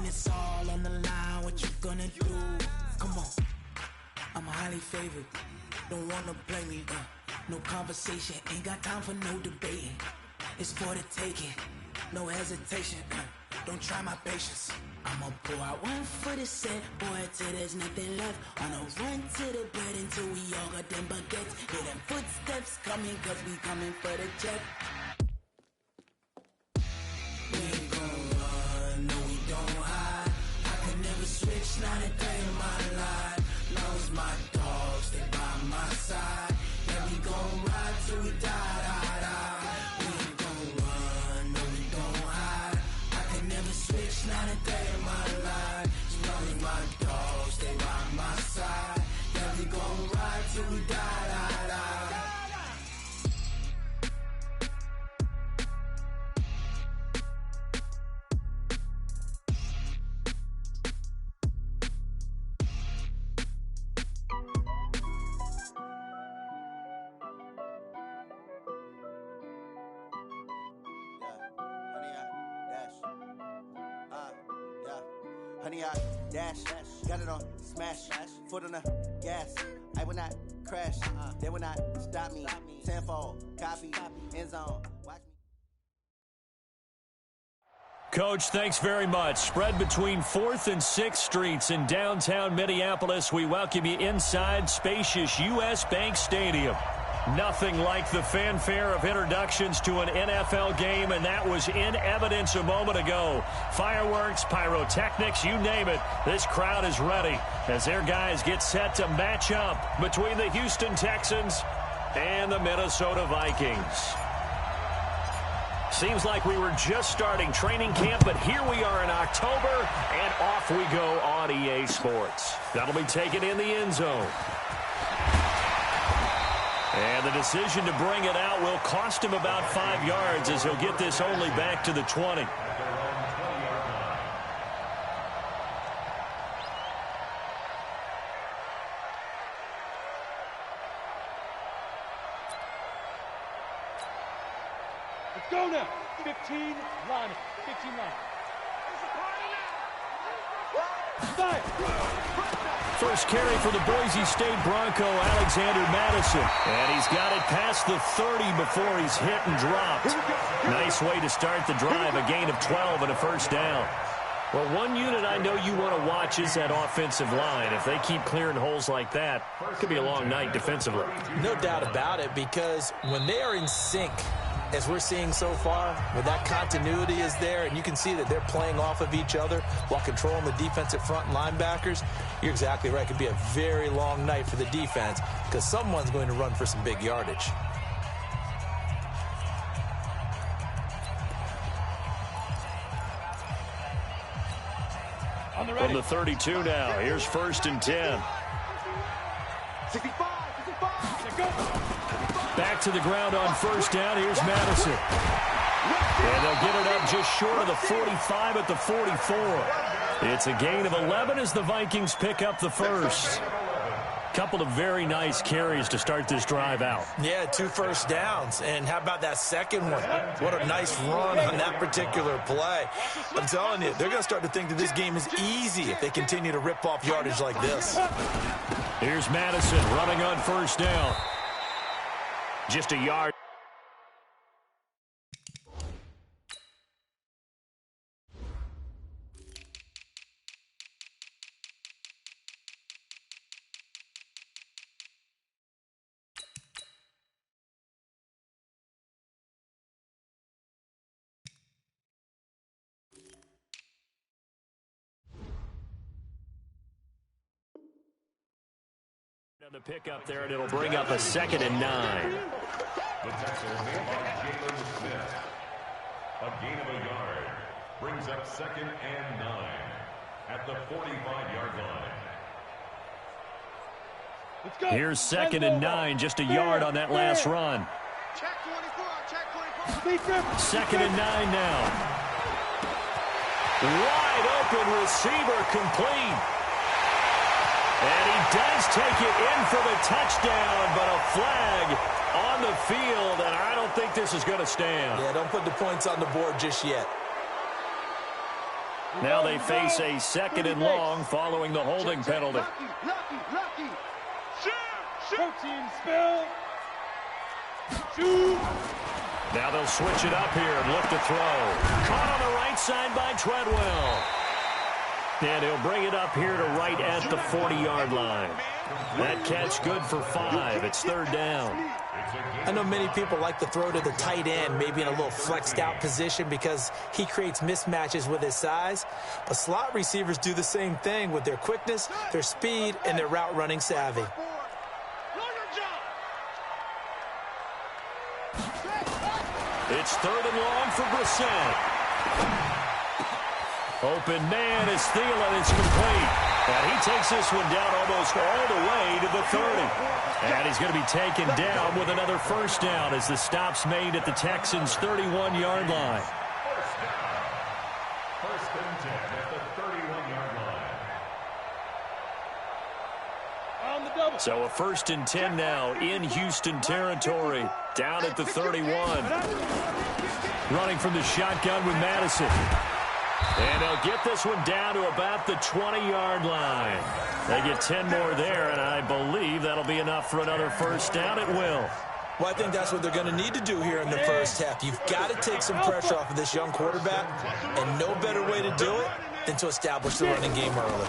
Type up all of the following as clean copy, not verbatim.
it's all on the line, what you gonna do? Come on, I'm highly favored. Don't wanna play me, no conversation, ain't got time for no debating. It's for the taking, no hesitation, don't try my patience. I'ma pour out one for the set, boy, till there's nothing left. On a run to the bed until we all got them baguettes. Hear them footsteps coming, cause we coming for the check. We ain't gon' run, no we don't hide. I can never switch, not a day in my life. Long as my dogs stay by my side. Yeah, we gon' ride till we die, die, die. We ain't gon' run, no we don't hide. I can never switch, not a day in my life. As long as my dogs stay by my side. Yeah, we gon' ride till we die, die, die. Honey, I dash, got it on smash, foot on the gas. I will not crash, they will not stop me. Tenfold, copy, end zone. Watch me. Coach, thanks very much. Spread between 4th and 6th Streets in downtown Minneapolis. We welcome you inside spacious U.S. Bank Stadium. Nothing like the fanfare of introductions to an NFL game, and that was in evidence a moment ago. Fireworks, pyrotechnics, you name it. This crowd is ready as their guys get set to match up between the Houston Texans and the Minnesota Vikings. Seems like we were just starting training camp, but here we are in October, and off we go on EA Sports. That'll be taken in the end zone. And the decision to bring it out will cost him about 5 yards as he'll get this only back to the 20. Let's go now. 15 line. 15 line. First carry for the Boise State Bronco, Alexander Madison. And he's got it past the 30 before he's hit and dropped. Nice way to start the drive, a gain of 12 and a first down. Well, one unit I know you want to watch is that offensive line. If they keep clearing holes like that, it could be a long night defensively. No doubt about it, because when they are in sync, as we're seeing so far, when that continuity is there and you can see that they're playing off of each other while controlling the defensive front and linebackers, you're exactly right. It could be a very long night for the defense because someone's going to run for some big yardage. From the 32 now, here's 1st and 10. 65, 65. Back to the ground on first down. Here's Madison. And they'll get it up just short of the 45 at the 44. It's a gain of 11 as the Vikings pick up the first. Couple of very nice carries to start this drive out. Yeah, 2 first downs. And how about that second one? What a nice run on that particular play. I'm telling you, they're going to start to think that this game is easy if they continue to rip off yardage like this. Here's Madison running on first down. Just a yard. The pick up there, and it'll bring up a 2nd and 9. The Texans by Jalen Smith. A gain of a yard brings up 2nd and 9 at the 45-yard line. Let's go. Here's 2nd and 9, just a yard on that last run. Check 24, check 24. 2nd and 9 now. Wide open receiver complete. And he does take it in for the touchdown, but a flag on the field, and I don't think this is going to stand. Yeah, don't put the points on the board just yet. Now they face a 2nd and long following the holding penalty. Lucky. Protein spill. Shoot. Now they'll switch it up here and look to throw. Caught on the right side by Treadwell. And he'll bring it up here to right at the 40-yard line. That catch good for 5. It's 3rd down. I know many people like to throw to the tight end, maybe in a little flexed out position because he creates mismatches with his size. But slot receivers do the same thing with their quickness, their speed, and their route running savvy. It's 3rd and long for Brissett. Open man is Thielen. It's complete. And he takes this one down almost all the way to the 30. And he's going to be taken down with another 1st down as the stop's made at the Texans' 31-yard line. 1st and 10 at the 31-yard line. So a 1st and 10 now in Houston territory, down at the 31. Running from the shotgun with Madison. And they'll get this one down to about the 20-yard line. They get 10 more there, and I believe that'll be enough for another 1st down. It will. Well, I think that's what they're going to need to do here in the 1st half. You've got to take some pressure off of this young quarterback, and no better way to do it than to establish the running game early.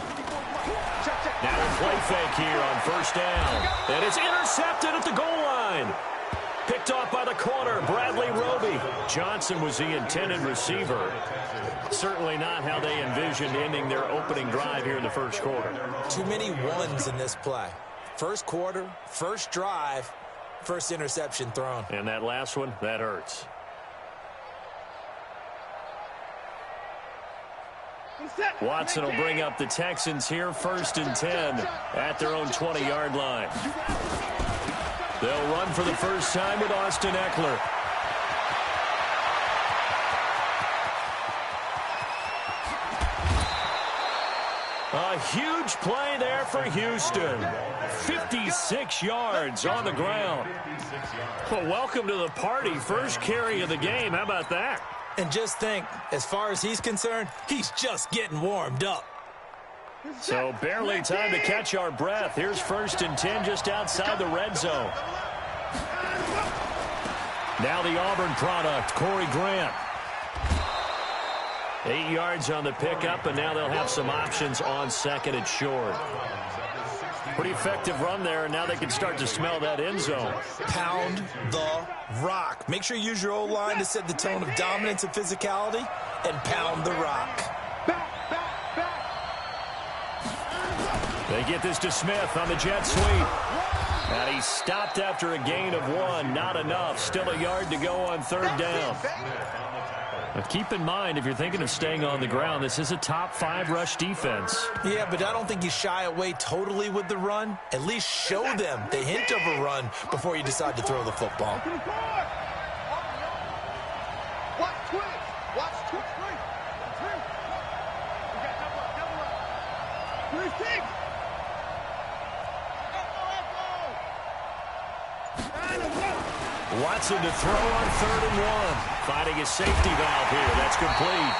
Now a play fake here on 1st down. And it's intercepted at the goal line. Picked off by the corner, Bradley Roby. Johnson was the intended receiver. Certainly not how they envisioned ending their opening drive here in the 1st quarter. Too many ones in this play. 1st quarter, 1st drive, 1st interception thrown. And that last one, that hurts. Watson will bring up the Texans here, 1st and 10 at their own 20-yard line. They'll run for the first time with Austin Eckler. A huge play there for Houston. 56 yards on the ground. Well, welcome to the party. First carry of the game. How about that? And just think, as far as he's concerned, he's just getting warmed up. So barely time to catch our breath. Here's 1st and 10 just outside the red zone. Now the Auburn product, Corey Grant. 8 yards on the pickup, and now they'll have some options on 2nd and short. Pretty effective run there, and now they can start to smell that end zone. Pound the rock. Make sure you use your O-line to set the tone of dominance and physicality, and pound the rock. They get this to Smith on the jet sweep. And he stopped after a gain of 1. Not enough. Still a yard to go on 3rd down. But keep in mind, if you're thinking of staying on the ground, this is a top 5 rush defense. Yeah, but I don't think you shy away totally with the run. At least show them the hint of a run before you decide to throw the football. Watson to throw on 3rd and 1. Finding a safety valve here. That's complete.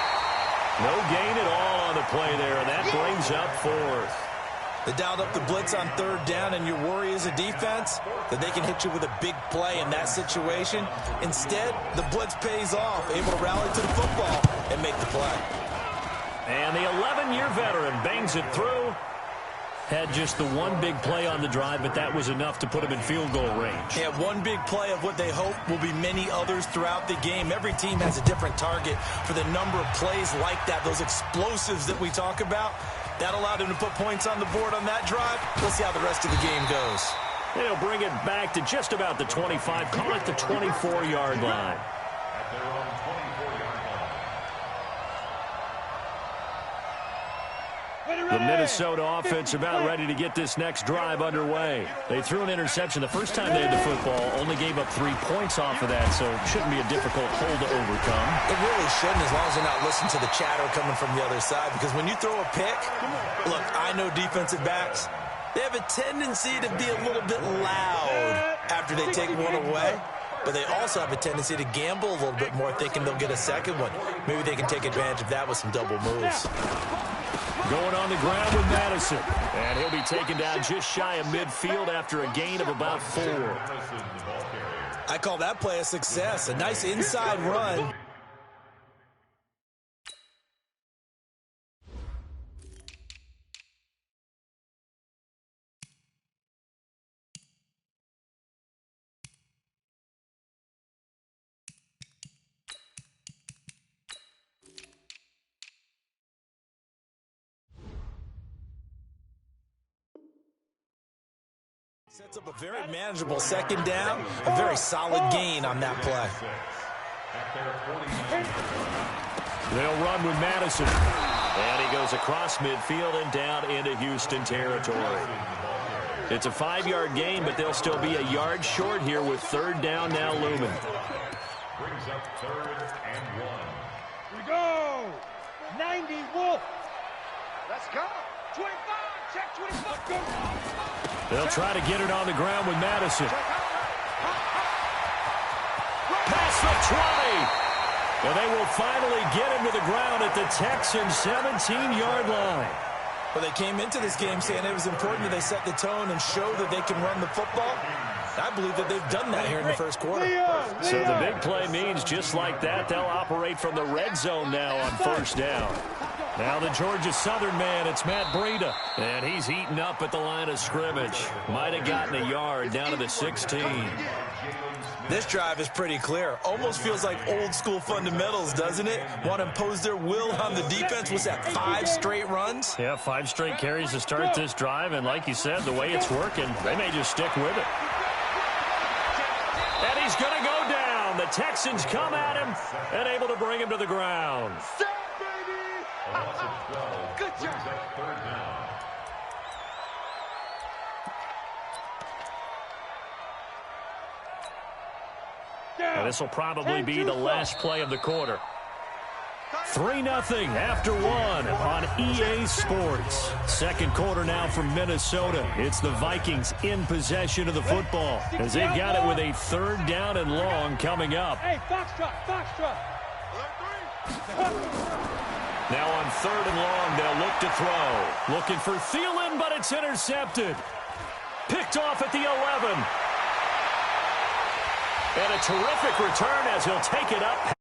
No gain at all on the play there, and that brings up 4th. They dialed up the blitz on 3rd down, and your worry as a defense that they can hit you with a big play in that situation. Instead, the blitz pays off, able to rally to the football and make the play. And the 11-year veteran bangs it through. Had just the one big play on the drive, but that was enough to put him in field goal range. Yeah, one big play of what they hope will be many others throughout the game. Every team has a different target for the number of plays like that, those explosives that we talk about. That allowed him to put points on the board on that drive. We'll see how the rest of the game goes. They'll bring it back to just about the 25. Call it the 24-yard line. The Minnesota offense about ready to get this next drive underway. They threw an interception the first time they had the football, only gave up 3 points off of that, so it shouldn't be a difficult hole to overcome. It really shouldn't, as long as they're not listening to the chatter coming from the other side, because when you throw a pick, look, I know defensive backs, they have a tendency to be a little bit loud after they take one away. but they also have a tendency to gamble a little bit more, thinking they'll get a second one. Maybe they can take advantage of that with some double moves. Going on the ground with Madison. And he'll be taken down just shy of midfield after a gain of about 4. I call that play a success. A nice inside run. Sets up a very manageable second down, a very solid gain on that play. They'll run with Madison. And he goes across midfield and down into Houston territory. It's a 5-yard gain, but they'll still be a yard short here with third down now looming. Brings up 3rd and 1. We go. 90 Wolf. Let's go. 25. Check 25. Go. They'll try to get it on the ground with Madison. Past the 20. And they will finally get him to the ground at the Texans' 17-yard line. Well, they came into this game saying it was important that they set the tone and show that they can run the football. I believe that they've done that here in the first quarter. So the big play means just like that, they'll operate from the red zone now on first down. Now the Georgia Southern man, it's Matt Breida. And he's heating up at the line of scrimmage. Might have gotten a yard down to the 16. This drive is pretty clear. Almost feels like old school fundamentals, doesn't it? Want to impose their will on the defense. What's that, 5 straight runs? Yeah, 5 straight carries to start this drive. And like you said, the way it's working, they may just stick with it. And he's going to go down. The Texans come at him and able to bring him to the ground. Good job. And this will probably be the last play of the quarter. 3-0 after 1 on EA Sports. Second quarter now from Minnesota. It's the Vikings in possession of the football as they've got it with a third down and long coming up. Hey, Foxtrot, Foxtrot. Now on 3rd and long, they'll look to throw. Looking for Thielen, but it's intercepted. Picked off at the 11. And a terrific return as he'll take it up.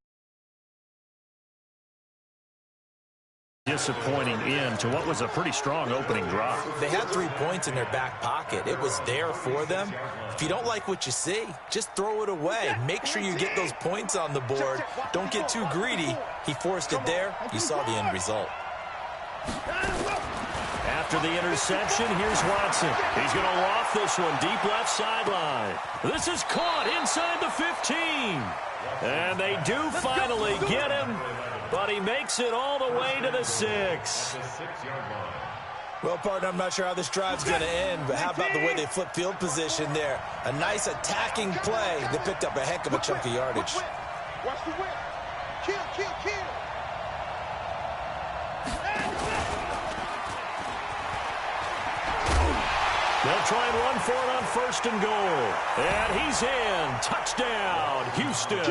Disappointing end to what was a pretty strong opening drive. They had 3 points in their back pocket. It was there for them. If you don't like what you see, just throw it away. Make sure you get those points on the board. Don't get too greedy. He forced it there. You saw the end result. After the interception, here's Watson. He's going to loft this one deep left sideline. This is caught inside the 15. And they do finally get him, but he makes it all the way to the 6. Well, partner, I'm not sure how this drive's going to end, but how about the way they flip field position there? A nice attacking play. They picked up a heck of a chunk of yardage. Watch the whip. Kill, kill, kill. They'll try and run for it on 1st and goal. And he's in. Touchdown, Houston.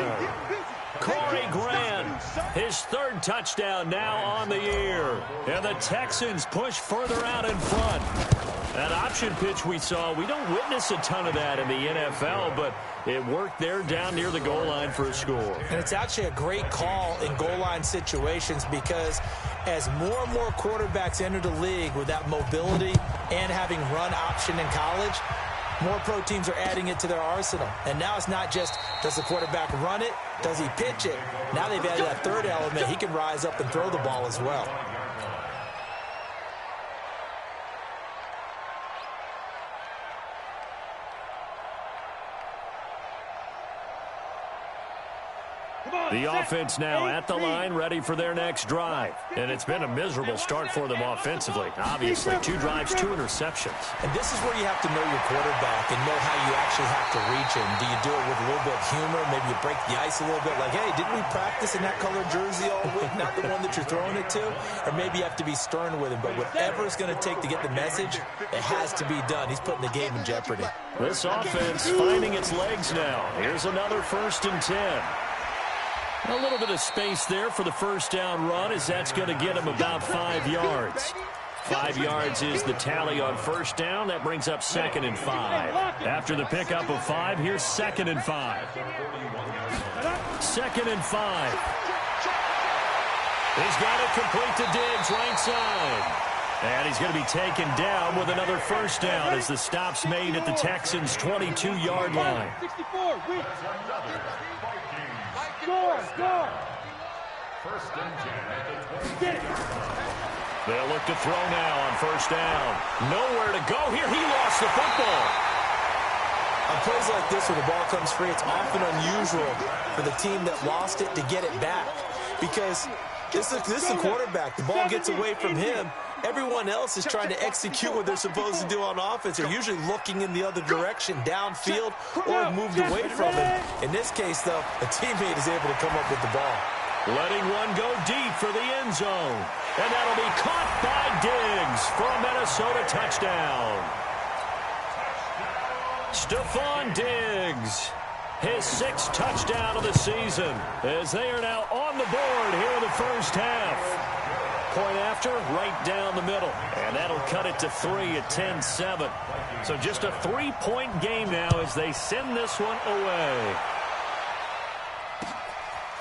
Corey Grant, his 3rd touchdown now on the year. And the Texans push further out in front. That option pitch we saw, we don't witness a ton of that in the NFL, but it worked there down near the goal line for a score. And it's actually a great call in goal line situations because as more and more quarterbacks enter the league with that mobility and having run option in college, more pro teams are adding it to their arsenal. And now it's not just, does the quarterback run it? Does he pitch it? Now they've added that 3rd element. He can rise up and throw the ball as well. The offense now at the line, ready for their next drive. And it's been a miserable start for them offensively. Obviously, 2 drives, 2 interceptions. And this is where you have to know your quarterback and know how you actually have to reach him. Do you do it with a little bit of humor? Maybe you break the ice a little bit like, hey, didn't we practice in that colored jersey all week? Not the one that you're throwing it to? Or maybe you have to be stern with him. But whatever it's going to take to get the message, it has to be done. He's putting the game in jeopardy. This offense finding its legs now. Here's another 1st and 10. A little bit of space there for the first down run, as that's going to get him about 5 yards. 5 yards is the tally on first down. That brings up 2nd and 5. After the pickup of 5, here's 2nd and 5. 2nd and 5. He's got it complete to Diggs, right side. And he's going to be taken down with another first down as the stop's made at the Texans' 22-yard line. 64, wait. Score. 1st and 10 at the 20. They'll look to throw now on first down. Nowhere to go here. He lost the football. On plays like this, when the ball comes free, it's often unusual for the team that lost it to get it back. Because this is a quarterback. The ball gets away from him. Everyone else is trying to execute what they're supposed to do on offense. They're usually looking in the other direction, downfield, or moved away from him. In this case, though, a teammate is able to come up with the ball. Letting one go deep for the end zone. And that'll be caught by Diggs for a Minnesota touchdown. Stephon Diggs, his 6th touchdown of the season, as they are now on the board here in the first half. Point after, right down the middle. And that'll cut it to 3 at 10-7. So just a 3-point game now as they send this one away.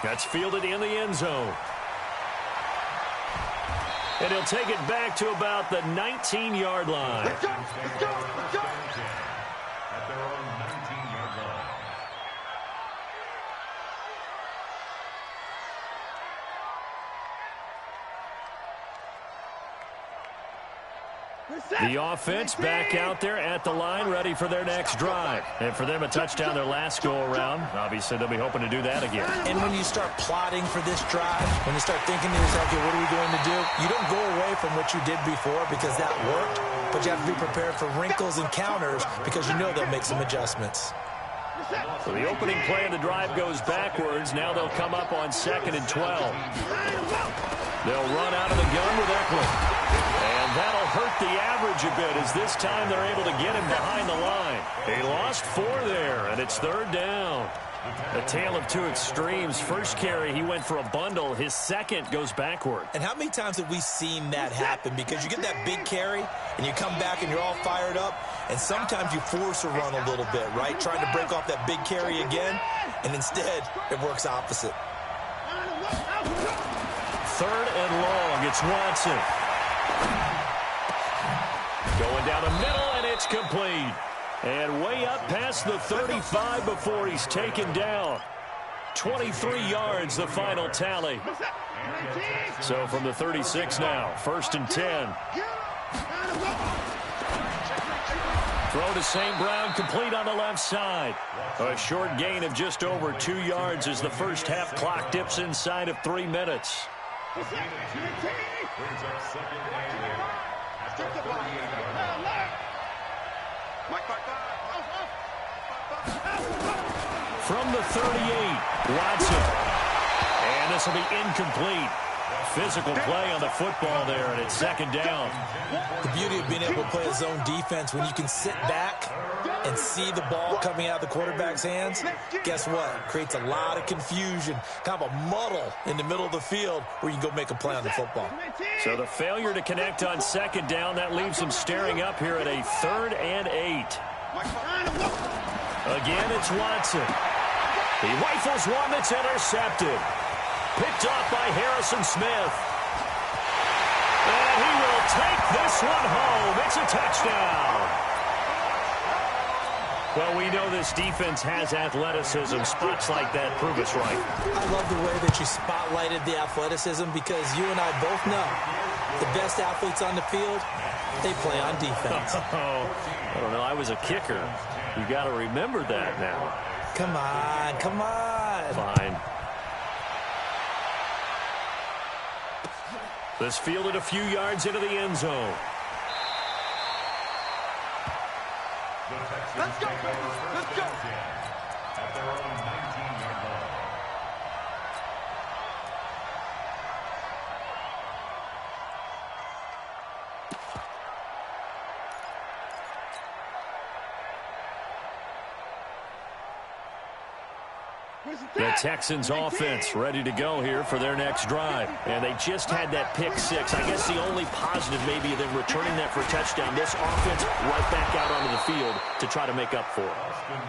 That's fielded in the end zone. And he'll take it back to about the 19-yard line. Let's go. At their own 19-yard line. The offense back out there at the line, ready for their next drive. And for them, a touchdown their last go-around. Obviously, they'll be hoping to do that again. And when you start plotting for this drive, when you start thinking to yourself, okay, what are we going to do? You don't go away from what you did before because that worked, but you have to be prepared for wrinkles and counters because you know they'll make some adjustments. So the opening play of the drive goes backwards. Now they'll come up on 2nd and 12. They'll run out of the gun with Eckler. And that'll hurt the average a bit as this time they're able to get him behind the line. He lost 4 there, and it's 3rd down. A tale of two extremes. First carry, he went for a bundle. His second goes backward. And how many times have we seen that happen? Because you get that big carry, and you come back and you're all fired up, and sometimes you force a run a little bit, right? Trying to break off that big carry again, and instead it works opposite. 3rd and long. It's Watson. Going down the middle, and it's complete. And way up past the 35 before he's taken down. 23 yards, the final tally. So from the 36 now, 1st and 10. Throw to St. Brown, complete on the left side. A short gain of just over 2 yards as the first half clock dips inside of 3 minutes. Brings up 2nd and 8 at the 38-yard line. From the 38, Watson. And this will be incomplete. Physical play on the football there, and it's 2nd down. The beauty of being able to play a zone defense, when you can sit back and see the ball coming out of the quarterback's hands, guess what? It creates a lot of confusion, kind of a muddle in the middle of the field where you can go make a play on the football. So the failure to connect on 2nd down, that leaves them staring up here at a 3rd and 8. Again, it's Watson. He rifles one that's intercepted. Picked off by Harrison Smith. And he will take this one home. It's a touchdown. Well, we know this defense has athleticism. Spots like that prove us right. I love the way that you spotlighted the athleticism because you and I both know the best athletes on the field, they play on defense. Oh, I don't know. I was a kicker. You got to remember that now. Come on, come on. Fine. This fielded a few yards into the end zone. Let's go, let's go. At their own 19-yard line. The Texans offense ready to go here for their next drive. And they just had that pick six. I guess the only positive maybe of them returning that for a touchdown. This offense right back out onto the field to try to make up for it.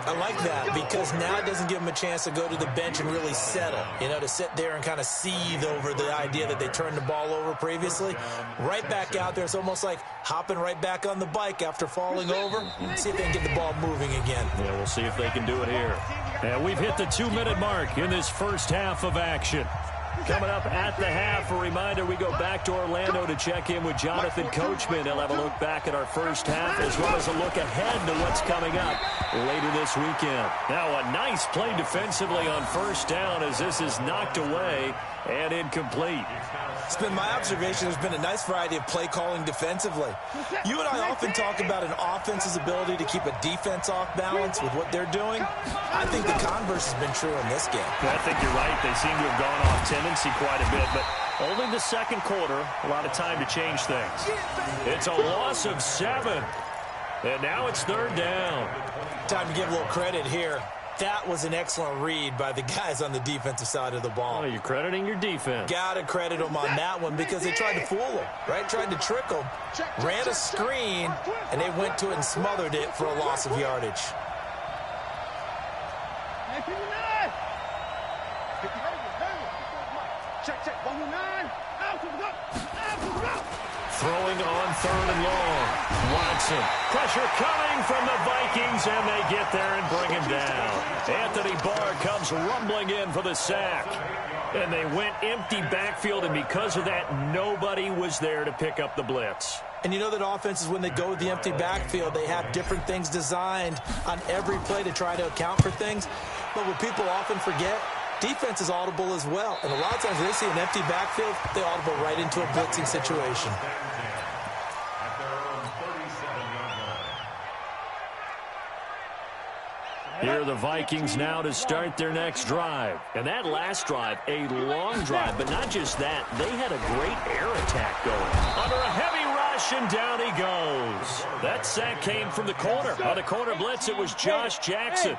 I like that because now it doesn't give them a chance to go to the bench and really settle, to sit there and kind of seethe over the idea that they turned the ball over previously. Right back out there. It's almost like hopping right back on the bike after falling over. See if they can get the ball moving again. Yeah, we'll see if they can do it here. And we've hit the 2-minute mark in this first half of action. Coming up at the half, a reminder, we go back to Orlando to check in with Jonathan Coachman. He'll have a look back at our first half as well as a look ahead to what's coming up later this weekend. Now a nice play defensively on first down as this is knocked away and incomplete. It's been my observation there's been a nice variety of play calling defensively. You and I often talk about an offense's ability to keep a defense off balance with what they're doing. I think the converse has been true in this game. I think you're right. They seem to have gone off tendency quite a bit, but only the second quarter, a lot of time to change things. It's a loss of 7, and now it's third down. Time to give a little credit here. That was an excellent read by the guys on the defensive side of the ball. Oh, you're crediting your defense. Got to credit them on that one because they tried to fool them, right? Tried to trick them, ran a screen, and they went to it and smothered it for a loss of yardage. Throwing on third and long. Watson. Pressure coming from the Vikings, and they get there and bring him down. Anthony Barr comes rumbling in for the sack. And they went empty backfield, and because of that, nobody was there to pick up the blitz. And you know that offenses, when they go with the empty backfield, they have different things designed on every play to try to account for things. But what people often forget, defense is audible as well. And a lot of times when they see an empty backfield, they audible right into a blitzing situation. Here are the Vikings now to start their next drive. And that last drive, a long drive, but not just that. They had a great air attack going. Under a heavy rush, and down he goes. That sack came from the corner. On the corner blitz, it was Josh Jackson.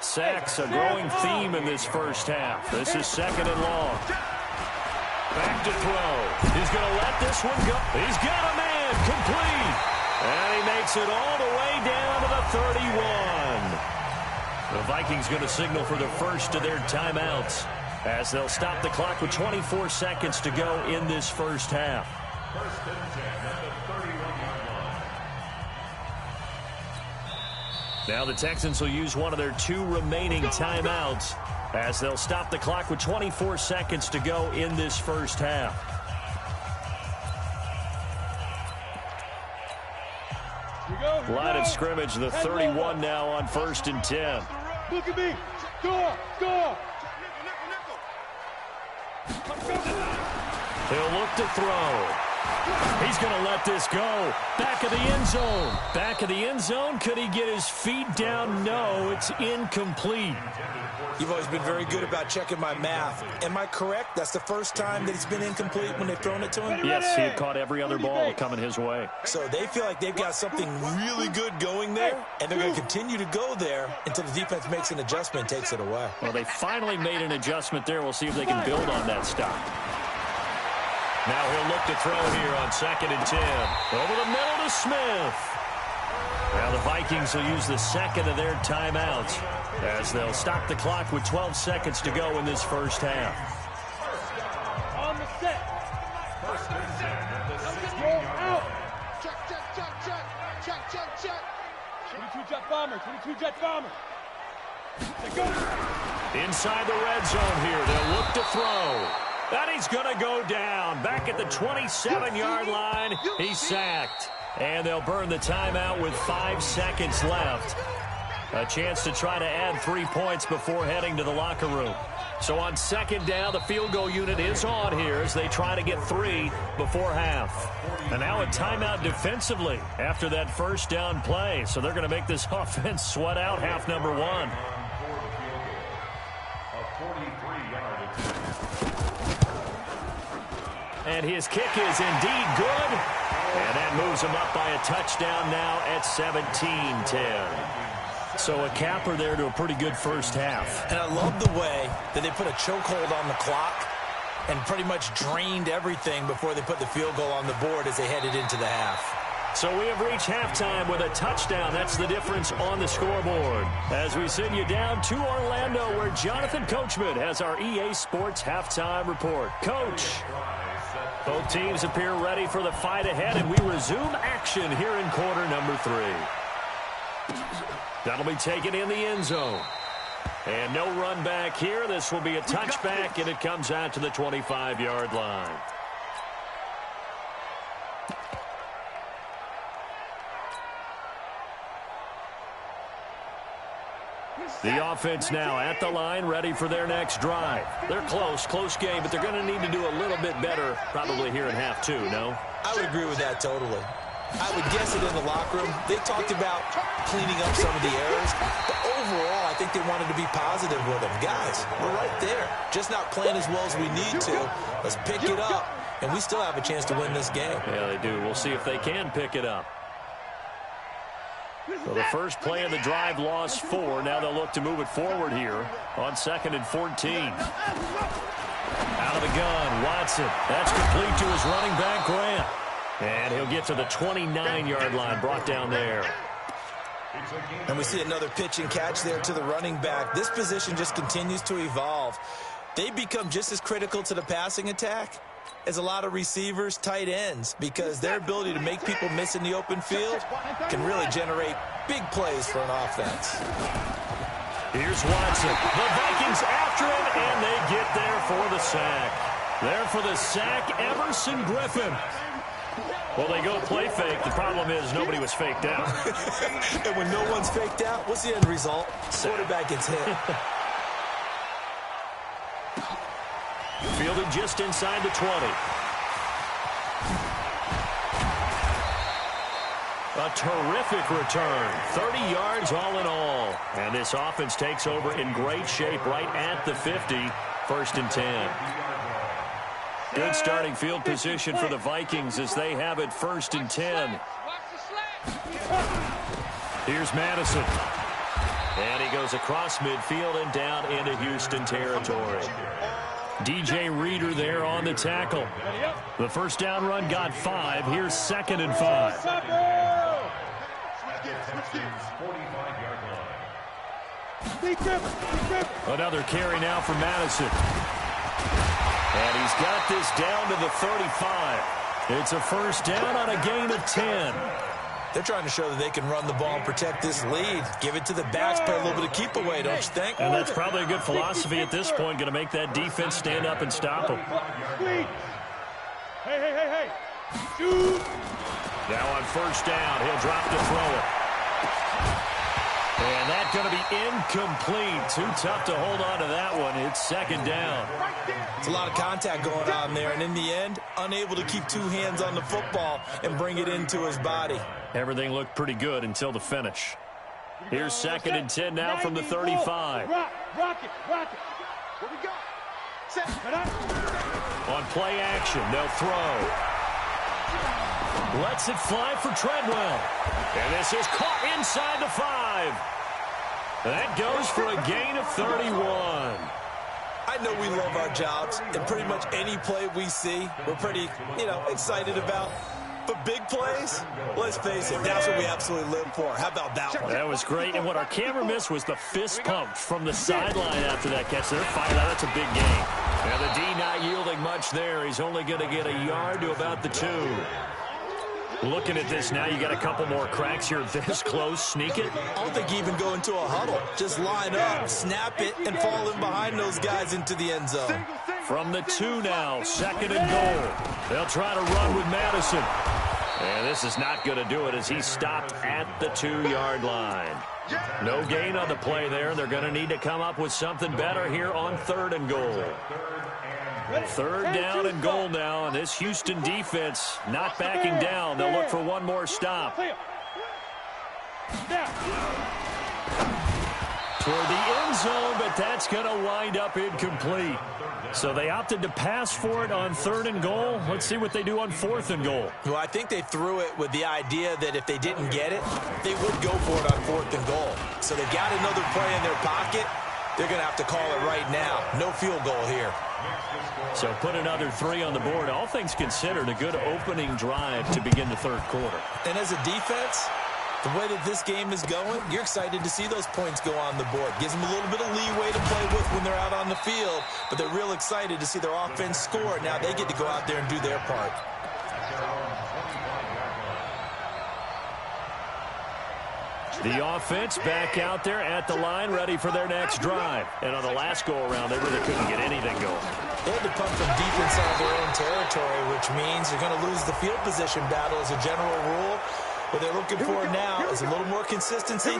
Sacks a growing theme in this first half. This is second and long. Back to throw. He's going to let this one go. He's got a man complete. And he makes it all the way down to the 31. The Vikings going to signal for the first of their timeouts as they'll stop the clock with 24 seconds to go in this first half. First and 10 at the 31-yard line. Now the Texans will use one of their 2 remaining timeouts as they'll stop the clock with 24 seconds to go in this first half. Line of scrimmage, the 31 now on first and 10. Look at me. Go. He'll look to throw. He's going to let this go. Back of the end zone. Back of the end zone. Could he get his feet down? No, it's incomplete. You've always been very good about checking my math. Am I correct? That's the first time that it's been incomplete when they've thrown it to him? Yes, he had caught every other ball coming his way. So they feel like they've got something really good going there, and they're going to continue to go there until the defense makes an adjustment and takes it away. Well, they finally made an adjustment there. We'll see if they can build on that stop. Now he'll look to throw here on second and 10. Over the middle to Smith. Now the Vikings will use the second of their timeouts as they'll stop the clock with 12 seconds to go in this first half. On the set. First and 10 at the 16-yard line. Check. 22 jet bomber. 22 jet bomber. Go. Inside the red zone here, they'll look to throw. And he's going to go down. Back at the 27-yard line, he's sacked. And they'll burn the timeout with 5 seconds left. A chance to try to add 3 points before heading to the locker room. So on second down, the field goal unit is on here as they try to get 3 before half. And now a timeout defensively after that first down play. So they're going to make this offense sweat out half number 1. And his kick is indeed good. And that moves him up by a touchdown now at 17-10. So a capper there to a pretty good first half. And I love the way that they put a chokehold on the clock and pretty much drained everything before they put the field goal on the board as they headed into the half. So we have reached halftime with a touchdown. That's the difference on the scoreboard. As we send you down to Orlando, where Jonathan Coachman has our EA Sports halftime report. Coach, both teams appear ready for the fight ahead, and we resume action here in quarter number 3. That'll be taken in the end zone. And no run back here. This will be a touchback, and it comes out to the 25-yard line. The offense now at the line, ready for their next drive. They're close game, but they're going to need to do a little bit better probably here in half 2, no? I would agree with that totally. I would guess it in the locker room. They talked about cleaning up some of the errors, but overall, I think they wanted to be positive with them. Guys, we're right there. Just not playing as well as we need to. Let's pick it up, and we still have a chance to win this game. Yeah, they do. We'll see if they can pick it up. So the first play of the drive lost 4. Now they'll look to move it forward here on 2nd and 14. Out of the gun, Watson. That's complete to his running back, Grant. And he'll get to the 29-yard line, brought down there. And we see another pitch and catch there to the running back. This position just continues to evolve. They become just as critical to the passing attack as a lot of receivers, tight ends, because their ability to make people miss in the open field can really generate big plays for an offense. Here's Watson. The Vikings after him, and they get there for the sack. There for the sack, Everson Griffin. Well, they go play fake. The problem is nobody was faked out. And when no one's faked out, what's the end result? Quarterback gets hit. Fielded just inside the 20. A terrific return. 30 yards all in all. And this offense takes over in great shape right at the 50. 1st and 10. Good starting field position for the Vikings as they have it 1st and 10. Here's Madison. And he goes across midfield and down into Houston territory. DJ Reader there on the tackle. The first down run got 5. Here's 2nd and 5. Another carry now for Madison. And he's got this down to the 35. It's a first down on a gain of 10. They're trying to show that they can run the ball and protect this lead. Give it to the backs, play a little bit of keep away, don't you think? And that's probably a good philosophy at this point, going to make that defense stand up and stop them. Hey. Shoot. Now on first down, he'll drop to throw it. And that's going to be incomplete. Too tough to hold on to that one. It's 2nd down. It's a lot of contact going on there, and in the end, unable to keep 2 hands on the football and bring it into his body. Everything looked pretty good until the finish. Here's 2nd and 10 now from the 35. Rock it. Where we go? Set. On play action, they'll throw. Lets it fly for Treadwell. And this is caught inside the 5. That goes for a gain of 31. I know we love our jobs, and pretty much any play we see, we're pretty, excited about. But big plays, let's face it, that's what we absolutely live for. How about that one? That was great, and what our camera missed was the fist pump from the sideline after that catch. They're fired out. That's a big gain. Now the D not yielding much there. He's only going to get a yard to about the 2. Looking at this now, you got a couple more cracks here this close. Sneak it. I don't think you even go into a huddle. Just line up, snap it, and fall in behind those guys into the end zone. From the 2 now, 2nd and goal. They'll try to run with Madison. And this is not going to do it as he's stopped at the 2-yard line. No gain on the play there. They're going to need to come up with something better here on 3rd and goal. 3rd down and goal now, and this Houston defense not backing down. They'll look for one more stop. toward the end zone, but that's going to wind up incomplete. So they opted to pass for it on 3rd and goal. Let's see what they do on 4th and goal. Well, I think they threw it with the idea that if they didn't get it, they would go for it on 4th and goal. So they've got another play in their pocket. They're going to have to call it right now. No field goal here. So put another 3 on the board. All things considered, a good opening drive to begin the 3rd quarter. And as a defense, the way that this game is going, you're excited to see those points go on the board. Gives them a little bit of leeway to play with when they're out on the field, but they're real excited to see their offense score. Now they get to go out there and do their part. The offense back out there at the line, ready for their next drive. And on the last go-around, they really couldn't get anything going. They had to punt from deep inside their own territory, which means you're going to lose the field position battle as a general rule. What they're looking for now is a little more consistency,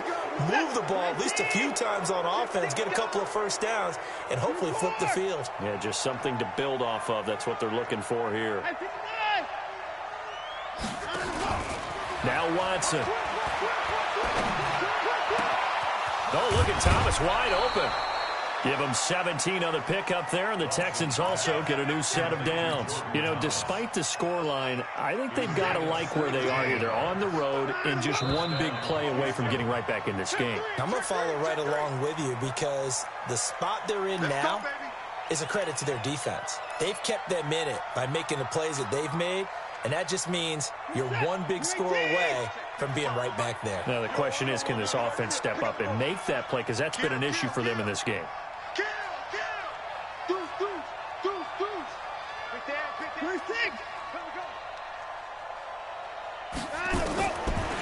move the ball at least a few times on offense, get a couple of first downs, and hopefully flip the field. Yeah, just something to build off of. That's what they're looking for here. Now Watson. Oh, look at Thomas wide open. Give them 17 on the pickup there, and the Texans also get a new set of downs. You know, despite the scoreline, I think they've got to like where they are here. They're on the road and just one big play away from getting right back in this game. I'm going to follow right along with you because the spot they're in now is a credit to their defense. They've kept them in it by making the plays that they've made, and that just means you're one big score away from being right back there. Now, the question is, can this offense step up and make that play? Because that's been an issue for them in this game.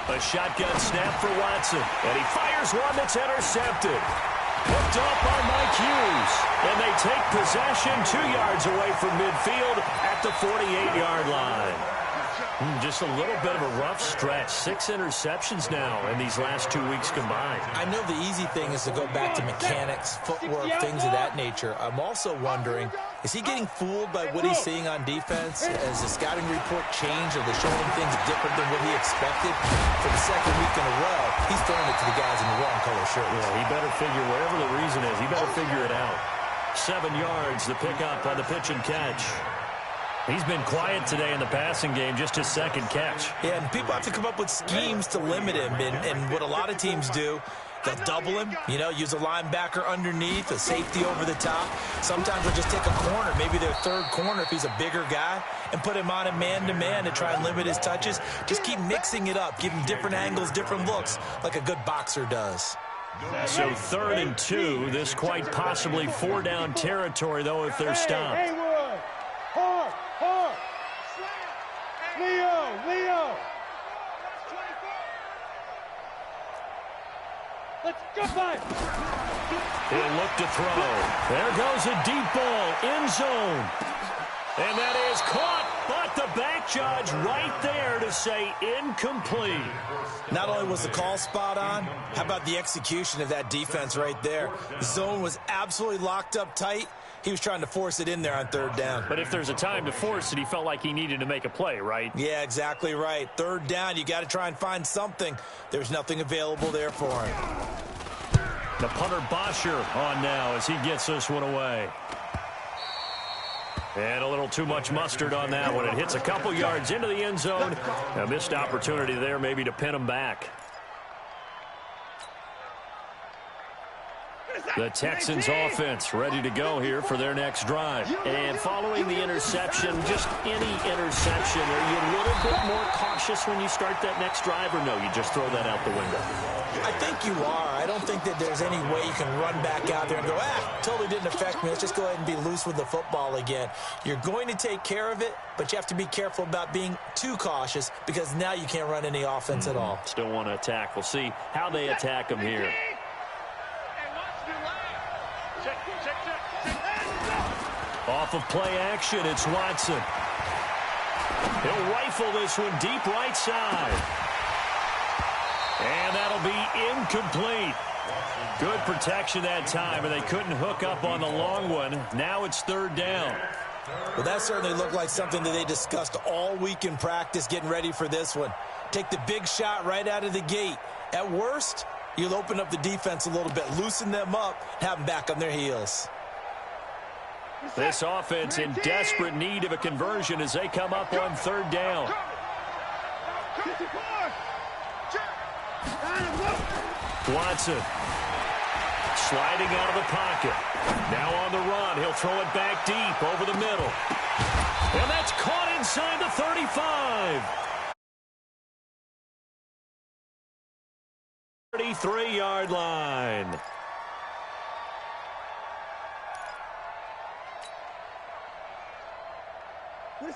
A shotgun snap for Watson, and he fires one that's intercepted. Hooked up by Mike Hughes, and they take possession 2 yards away from midfield at the 48-yard line. Just a little bit of a rough stretch. 6 interceptions now in these last 2 weeks combined. I know the easy thing is to go back to mechanics, footwork, things of that nature. I'm also wondering, is he getting fooled by what he's seeing on defense? Has the scouting report changed? Are they showing him things different than what he expected? For the second week in a row, he's throwing it to the guys in the wrong color shirts. Yeah, he better figure, whatever the reason is, he better figure it out. 7 yards, the pickup on the pitch and catch. He's been quiet today in the passing game, just his second catch. Yeah, and people have to come up with schemes to limit him. And what a lot of teams do, they'll double him, you know, use a linebacker underneath, a safety over the top. Sometimes they'll just take a corner, maybe their third corner if he's a bigger guy, and put him on a man-to-man to try and limit his touches. Just keep mixing it up, give him different angles, different looks, like a good boxer does. So 3rd and 2, this quite possibly 4-down territory, though, if they're stopped. Leo! Let's go, five! He'll look to throw. There goes a deep ball, end zone. And that is caught, but the back judge right there to say incomplete. Not only was the call spot on, how about the execution of that defense right there? The zone was absolutely locked up tight. He was trying to force it in there on 3rd down. But if there's a time to force it, he felt like he needed to make a play, right? Yeah, exactly right. 3rd down, you got to try and find something. There's nothing available there for him. The punter Bosher on now as he gets this one away. And a little too much mustard on that one. It hits a couple yards into the end zone. A missed opportunity there maybe to pin him back. The Texans offense ready to go here for their next drive. And following the interception, just any interception, are you a little bit more cautious when you start that next drive, or no, you just throw that out the window? I think you are. I don't think that there's any way you can run back out there and go, totally didn't affect me. Let's just go ahead and be loose with the football again. You're going to take care of it, but you have to be careful about being too cautious because now you can't run any offense at all. Still want to attack. We'll see how they attack them here. Off of play action, it's Watson. He'll rifle this one deep right side. And that'll be incomplete. Good protection that time, and they couldn't hook up on the long one. Now it's 3rd down. Well, that certainly looked like something that they discussed all week in practice getting ready for this one. Take the big shot right out of the gate. At worst, You'll open up the defense a little bit, loosen them up, have them back on their heels. This offense in desperate need of a conversion as they come up on third down. Watson sliding out of the pocket. Now on the run. He'll throw it back deep over the middle. And that's caught inside the 35. 33-yard line.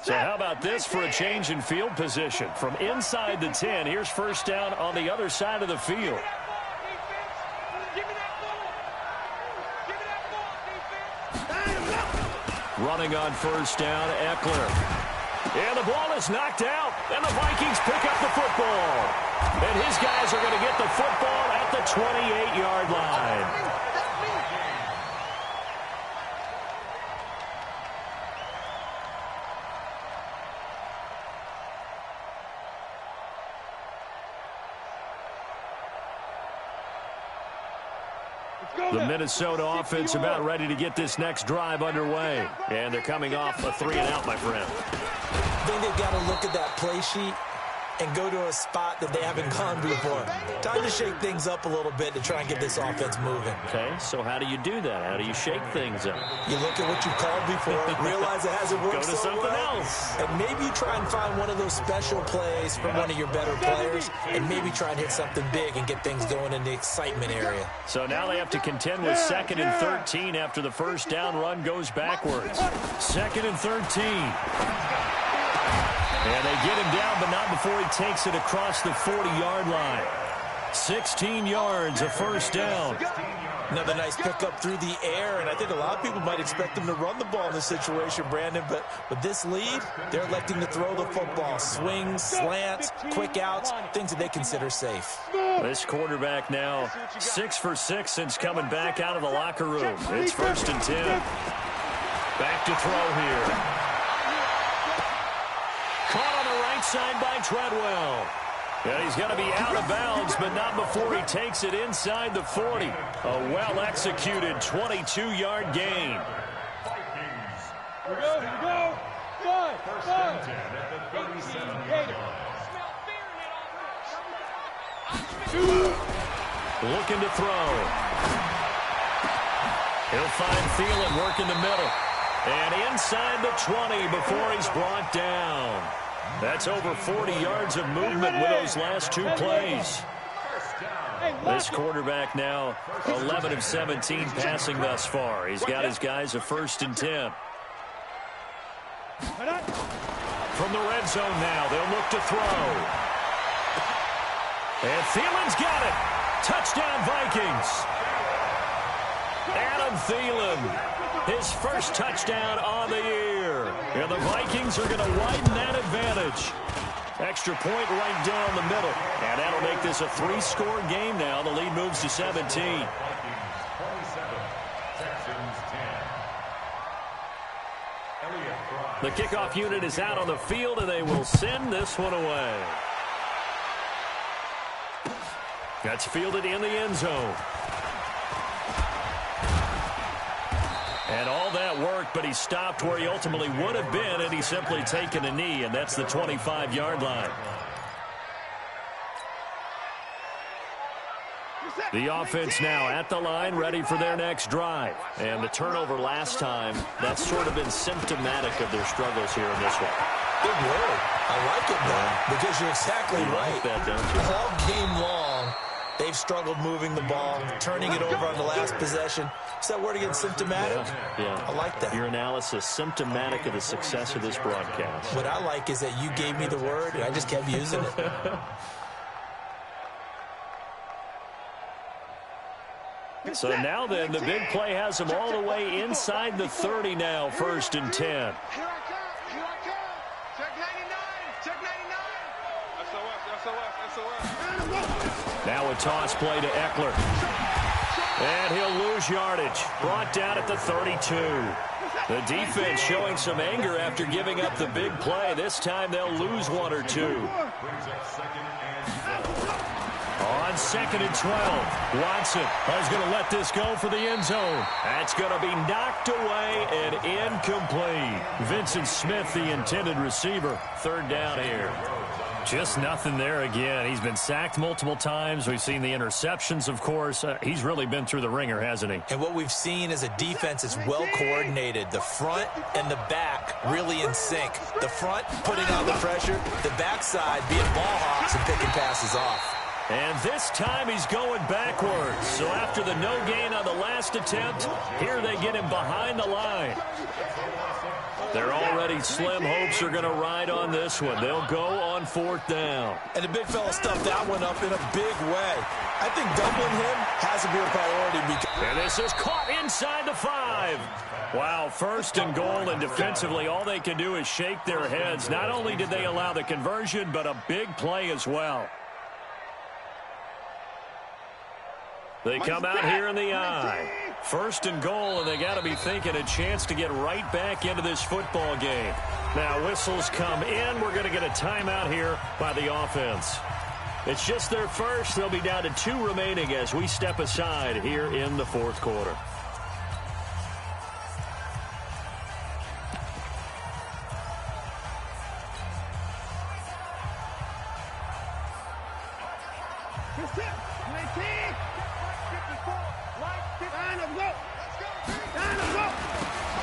So how about this for a change in field position? From inside the 10, here's first down on the other side of the field. Running on first down, Eckler. And the ball is knocked out, and the Vikings pick up the football. And his guys are going to get the football at the 28-yard line. The Minnesota offense about ready to get this next drive underway. And they're coming off a 3-and-out, my friend. I think they've got to look at that play sheet and go to a spot that they haven't gone before. Time to shake things up a little bit to try and get this offense moving. Okay, so how do you do that? How do you shake things up? You look at what you called before, realize it hasn't worked Go to so something well, else. and maybe you try and find one of those special plays from one of your better players, and maybe try and hit something big and get things going in the excitement area. So now they have to contend with 2nd and 13 after the first down run goes backwards. 2nd and 13. And they get him down, but not before he takes it across the 40-yard line. 16 yards, a first down. Another nice pickup through the air, and I think a lot of people might expect them to run the ball in this situation, Brandon, but with this lead, they're electing to throw the football. Swings, slants, quick outs, things that they consider safe. This quarterback now 6 for 6 since coming back out of the locker room. It's 1st and 10. Back to throw here. Caught on the right side by Treadwell. And he's going to be out of bounds, but not before he takes it inside the 40. A well-executed 22-yard gain. Here we go, here we go. Good, First and 10 at the 37-yard line. Looking to throw. He'll find Thielen working the middle. And inside the 20 before he's brought down. That's over 40 yards of movement with those last two plays. This quarterback now 11 of 17 passing thus far. He's got his guys a 1st and 10. From the red zone now, they'll look to throw. And Thielen's got it. Touchdown, Vikings. Adam Thielen. His first touchdown on the year. And the Vikings are going to widen that advantage. Extra point right down the middle. And that'll make this a 3-score game now. The lead moves to 17. Vikings 27, Texans 10. The kickoff unit is out on the field, and they will send this one away. That's fielded in the end zone. And all that work, but he stopped where he ultimately would have been, and he's simply taken a knee, and that's the 25-yard line. The offense now at the line, ready for their next drive. And the turnover last time, that's sort of been symptomatic of their struggles here in this one. Good word. I like it now, because you're exactly right. Like that, don't you? All game long, they've struggled moving the ball, turning it over on the last possession. Is that word again, symptomatic? Yeah. I like that. Your analysis, symptomatic of the success of this broadcast. What I like is that you gave me the word, and I just kept using it. So now then, the big play has them all the way inside the 30 now, 1st and 10. Here I come, here I come. Check 99, check 99. SOS. Now a toss play to Eckler. And he'll lose yardage. Brought down at the 32. The defense showing some anger after giving up the big play. This time they'll lose one or two. Brings up 2nd and 7. On 2nd and 12, Watson is going to let this go for the end zone. That's going to be knocked away and incomplete. Vincent Smith, the intended receiver. 3rd down here. Just nothing there again. He's been sacked multiple times. We've seen the interceptions, of course. He's really been through the ringer, hasn't he? And what we've seen is a defense that's well coordinated. The front and the back really in sync. The front putting on the pressure. The backside being ball hawks and picking passes off. And this time he's going backwards. So after the no gain on the last attempt, here they get him behind the line. They're already slim hopes are going to ride on this one. They'll go on 4th down. And the big fella stuffed that one up in a big way. I think doubling him has to be a priority. And this is caught inside the 5. Wow, 1st and goal, and defensively all they can do is shake their heads. Not only did they allow the conversion, but a big play as well. They come out here in the eye. 1st and goal, and they got to be thinking a chance to get right back into this football game. Now, whistles come in. We're going to get a timeout here by the offense. It's just their first. They'll be down to 2 remaining as we step aside here in the 4th quarter.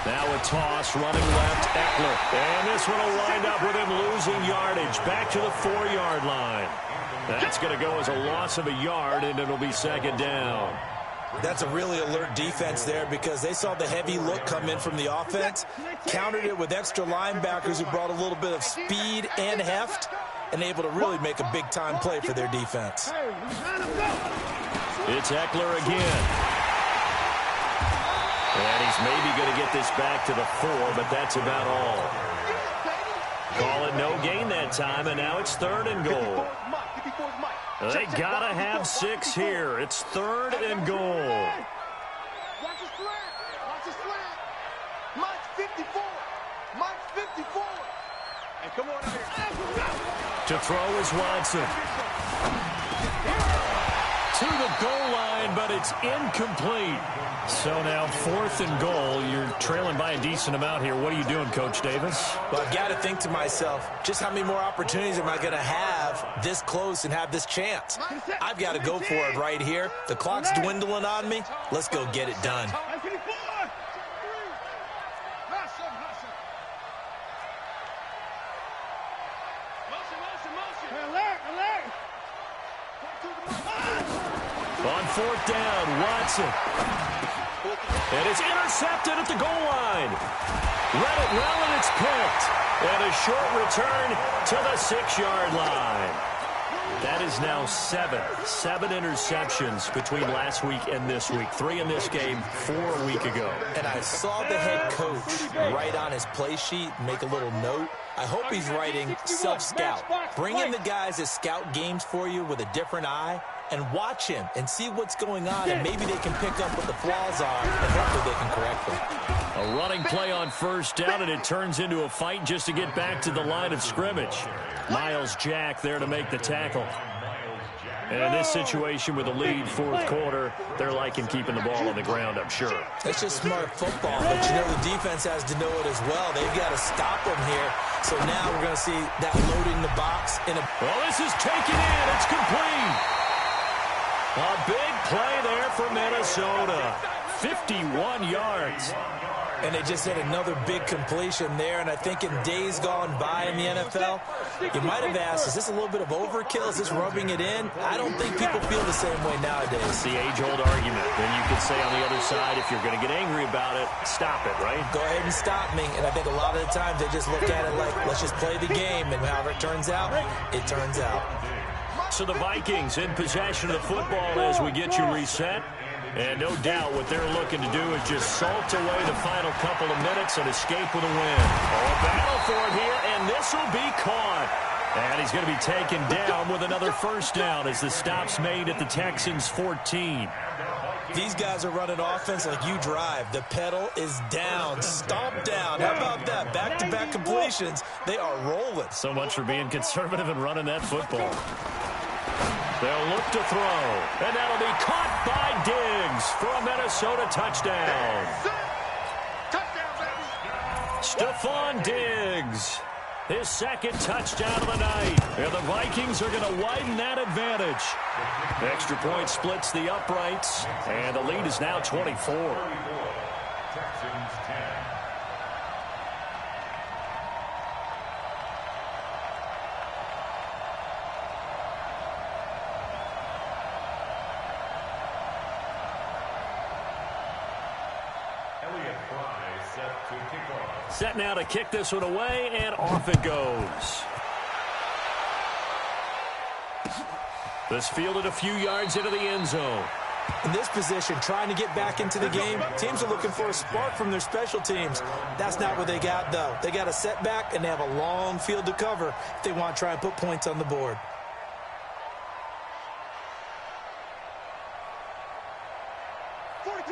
Now a toss, running left, Eckler. And this one will wind up with him losing yardage. Back to the 4-yard line. That's going to go as a loss of a yard, and it'll be 2nd down. That's a really alert defense there because they saw the heavy look come in from the offense, countered it with extra linebackers who brought a little bit of speed and heft, and able to really make a big-time play for their defense. It's Eckler again. And he's maybe going to get this back to the 4, but that's about all. Call it no gain that time, and now it's 3rd and goal. They got to have 6 here. It's 3rd and goal. Watch the slant. Watch the slant. Mike's 54. Mike's 54. And come on out here. To throw is Watson. To the goal line, but it's incomplete. So now 4th and goal. You're trailing by a decent amount here. What are you doing, Coach Davis? Well, I've got to think to myself, just how many more opportunities am I going to have this close and have this chance? I've got to go for it right here. The clock's dwindling on me. Let's go get it done. On 4th down, Watson. And it's intercepted at the goal line. Read it well, and it's picked. And a short return to the 6-yard line. That is now 7 interceptions between last week and this week. 3 in this game, 4 a week ago. And I saw the head coach write on his play sheet, make a little note. I hope he's writing self-scout. Bring in the guys that scout games for you with a different eye and watch him and see what's going on, and maybe they can pick up what the flaws are, and hopefully they can correct them. A running play on 1st down, and it turns into a fight just to get back to the line of scrimmage. Miles Jack there to make the tackle. And in this situation with a lead 4th quarter, they're liking keeping the ball on the ground, I'm sure. It's just smart football, but you know the defense has to know it as well. They've got to stop them here. So now we're going to see that loading the box in a... Well, this is taken in. It's complete. A big play there for Minnesota. 51 yards. And they just had another big completion there. And I think in days gone by in the NFL, you might have asked, is this a little bit of overkill? Is this rubbing it in? I don't think people feel the same way nowadays. It's the age-old argument. Then you could say on the other side, if you're going to get angry about it, stop it, right? Go ahead and stop me. And I think a lot of the times they just look at it like, let's just play the game. And however it turns out, it turns out. So the Vikings in possession of the football as we get you reset. And no doubt what they're looking to do is just salt away the final couple of minutes and escape with a win. Oh, a battle for it here, and this will be caught. And he's going to be taken down with another 1st down as the stop's made at the Texans' 14. These guys are running offense like you drive. The pedal is down, stomp down. How about that? Back-to-back completions. They are rolling. So much for being conservative and running that football. They'll look to throw, and that'll be caught by Diggs for a Minnesota touchdown. Stephon Diggs, his second touchdown of the night. And the Vikings are going to widen that advantage. Extra point splits the uprights, and the lead is now 24. Texans 10. Set now to kick this one away, and off it goes. This fielded a few yards into the end zone. In this position, trying to get back into the game, teams are looking for a spark from their special teams. That's not what they got, though. They got a setback, and they have a long field to cover if they want to try and put points on the board.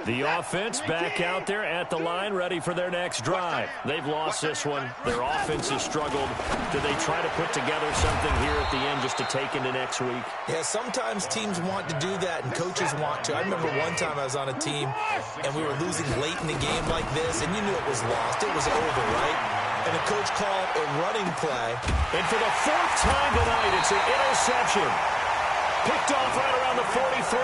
The offense back out there at the line, ready for their next drive. They've lost this one. Their offense has struggled. Do they try to put together something here at the end just to take into next week? Yeah, sometimes teams want to do that, and coaches want to. I remember one time I was on a team, and we were losing late in the game like this, and you knew it was lost. It was over, right? And the coach called a running play. And for the fourth time tonight, it's an interception. Picked off right around the 43.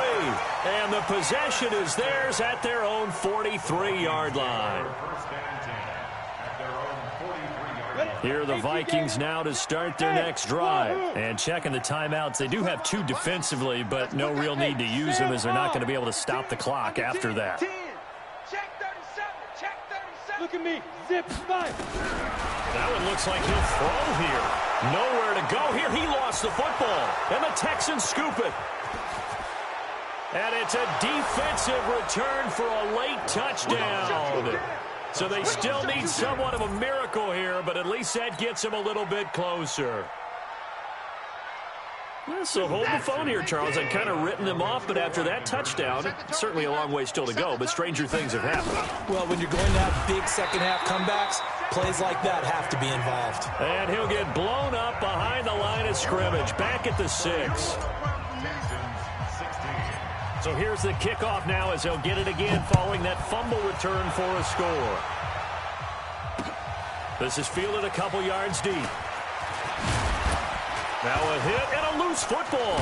And the possession is theirs at their own 43-yard line. Here are the Vikings now to start their next drive. And checking the timeouts, they do have two defensively, but no real need to use them as they're not going to be able to stop the clock after that. Check 37. Check 37. Look at me. Zip 5. That one looks like he'll throw here. Nowhere to go here. He lost the football. And the Texans scoop it. And it's a defensive return for a late touchdown. So they still need somewhat of a miracle here, but at least that gets them a little bit closer. So hold the phone here, Charles. I'd kind of written them off, but after that touchdown, certainly a long way still to go, but stranger things have happened. Well, when you're going to have big second-half comebacks, plays like that have to be involved. And he'll get blown up behind the line of scrimmage, back at the 6. So here's the kickoff now as they'll get it again following that fumble return for a score. This is fielded a couple yards deep. Now a hit and a loose football.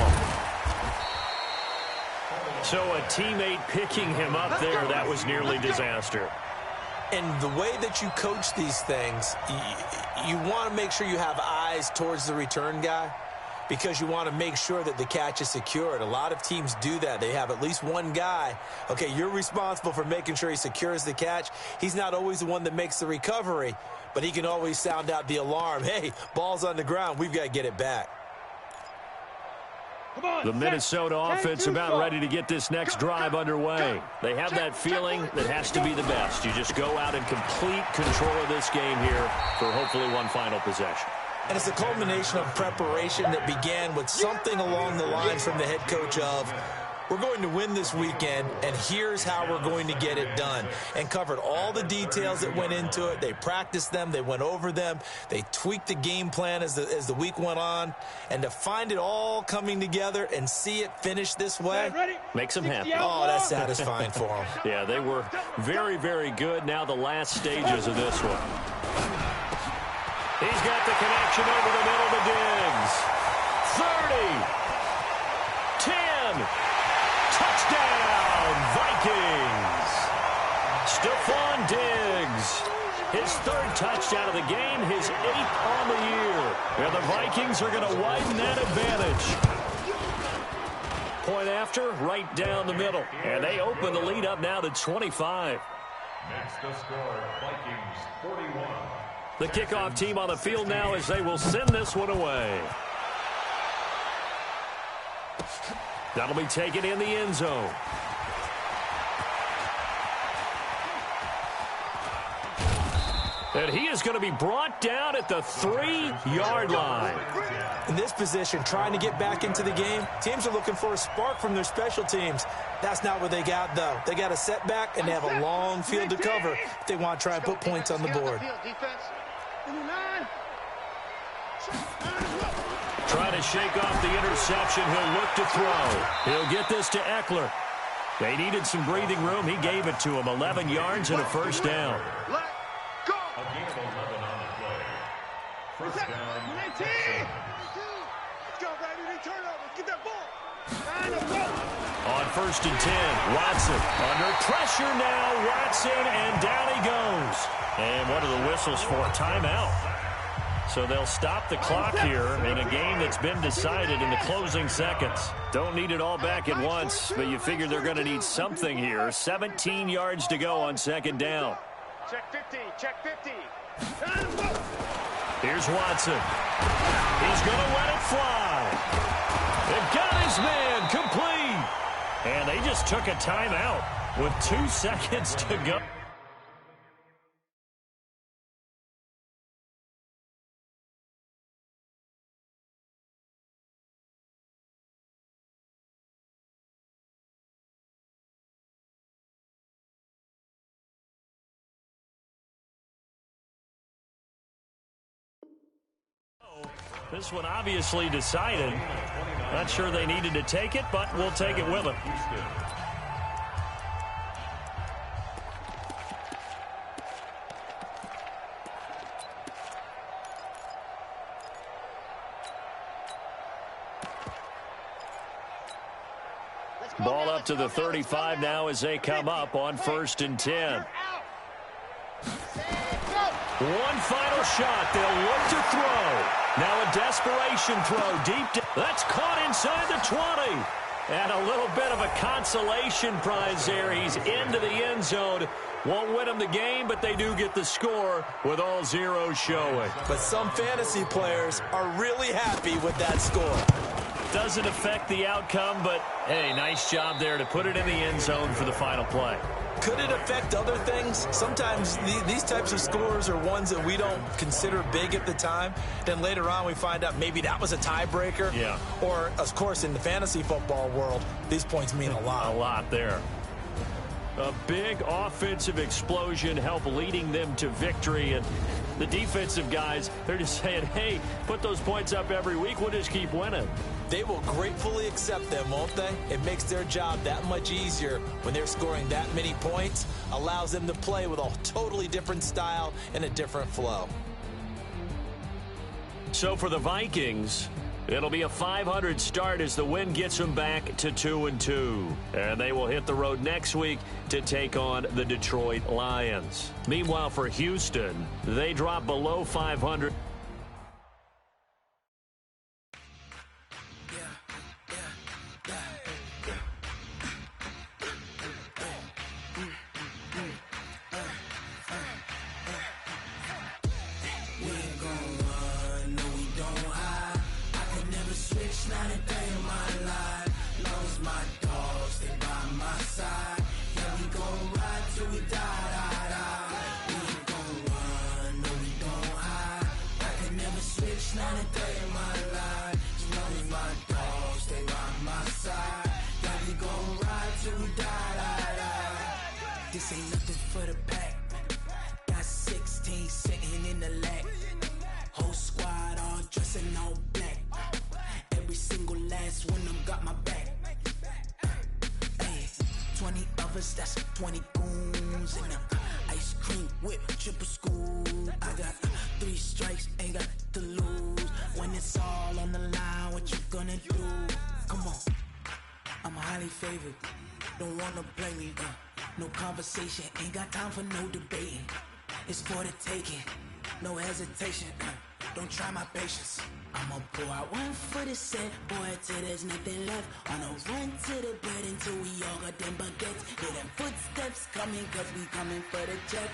So a teammate picking him up there, that was nearly disaster. And the way that you coach these things, you want to make sure you have eyes towards the return guy because you want to make sure that the catch is secured. A lot of teams do that. They have at least one guy. Okay, you're responsible for making sure he secures the catch. He's not always the one that makes the recovery, but he can always sound out the alarm. Hey, ball's on the ground. We've got to get it back. The Minnesota offense about ready to get this next drive underway. They have that feeling that has to be the best. You just go out and complete control of this game here for hopefully one final possession. And it's a culmination of preparation that began with something along the lines from the head coach of, we're going to win this weekend, and here's how we're going to get it done. And covered all the details that went into it. They practiced them. They went over them. They tweaked the game plan as the week went on. And to find it all coming together and see it finish this way makes them happy. Oh, that's satisfying for them. Yeah, they were very, very good. Now the last stages of this one. He's got the connection over the middle to Diggs. 30. 10. Touchdown, Vikings. Stephon Diggs, his third touchdown of the game, his 8th on the year. And the Vikings are going to widen that advantage. Point after, right down the middle. And they open the lead up now to 25. Next the score, Vikings 41. The kickoff team on the field now as they will send this one away. That'll be taken in the end zone. And he is going to be brought down at the 3-yard line. In this position, trying to get back into the game, teams are looking for a spark from their special teams. That's not what they got, though. They got a setback, and they have a long field to cover if they want to try and put points on the board. Trying to shake off the interception. He'll look to throw. He'll get this to Eckler. They needed some breathing room. He gave it to him. 11 yards and a first down. Let go. A gain of 11 on the play. First down. 19. Let's go, baby. They turn over. Get that ball. On first and 10, Watson under pressure now. Watson, and down he goes. And what are the whistles for? Timeout. So they'll stop the clock here in a game that's been decided in the closing seconds. Don't need it all back at once, but you figure they're going to need something here. 17 yards to go on second down. Check 50. Check 50. Here's Watson. He's going to let it fly. They've got his man complete. And they just took a timeout with 2 seconds to go. This one obviously decided. Not sure they needed to take it, but we'll take it with them. Ball up to the 35 now as they come up on first and 10. One final shot. They'll look to throw. Now a desperation throw deep. That's caught inside the 20. And a little bit of a consolation prize there. He's into the end zone. Won't win them the game, but they do get the score with all zeros showing. But some fantasy players are really happy with that score. Doesn't affect the outcome, but, hey, nice job there to put it in the end zone for the final play. Could it affect other things? Sometimes these types of scores are ones that we don't consider big at the time. Then later on we find out maybe that was a tiebreaker. Yeah. Or, of course, in the fantasy football world, these points mean a lot. A lot there. A big offensive explosion helped leading them to victory. And the defensive guys, they're just saying, hey, put those points up every week. We'll just keep winning. They will gratefully accept them, won't they? It makes their job that much easier when they're scoring that many points. Allows them to play with a totally different style and a different flow. So for the Vikings, it'll be a 500 start as the win gets them back to 2-2. And they will hit the road next week to take on the Detroit Lions. Meanwhile, for Houston, they drop below 500. This ain't nothing for the pack. Got 16 sitting in the lag. Whole squad all dressing all black. Every single last one of them got my back. Hey, 20 of us, that's 20 goons in them. Ice cream whip, triple scoop. I got 3 strikes, ain't got to lose. When it's all on the line, what you gonna do? Come on, I'm highly favored. Don't wanna play me, no conversation, ain't got time for no debating. It's for the taking, no hesitation. Don't try my patience. I'ma pour out one for the set, boy, till there's nothing left. On a run to the bread until we all got them baguettes. Hear them footsteps coming, cause we coming for the check.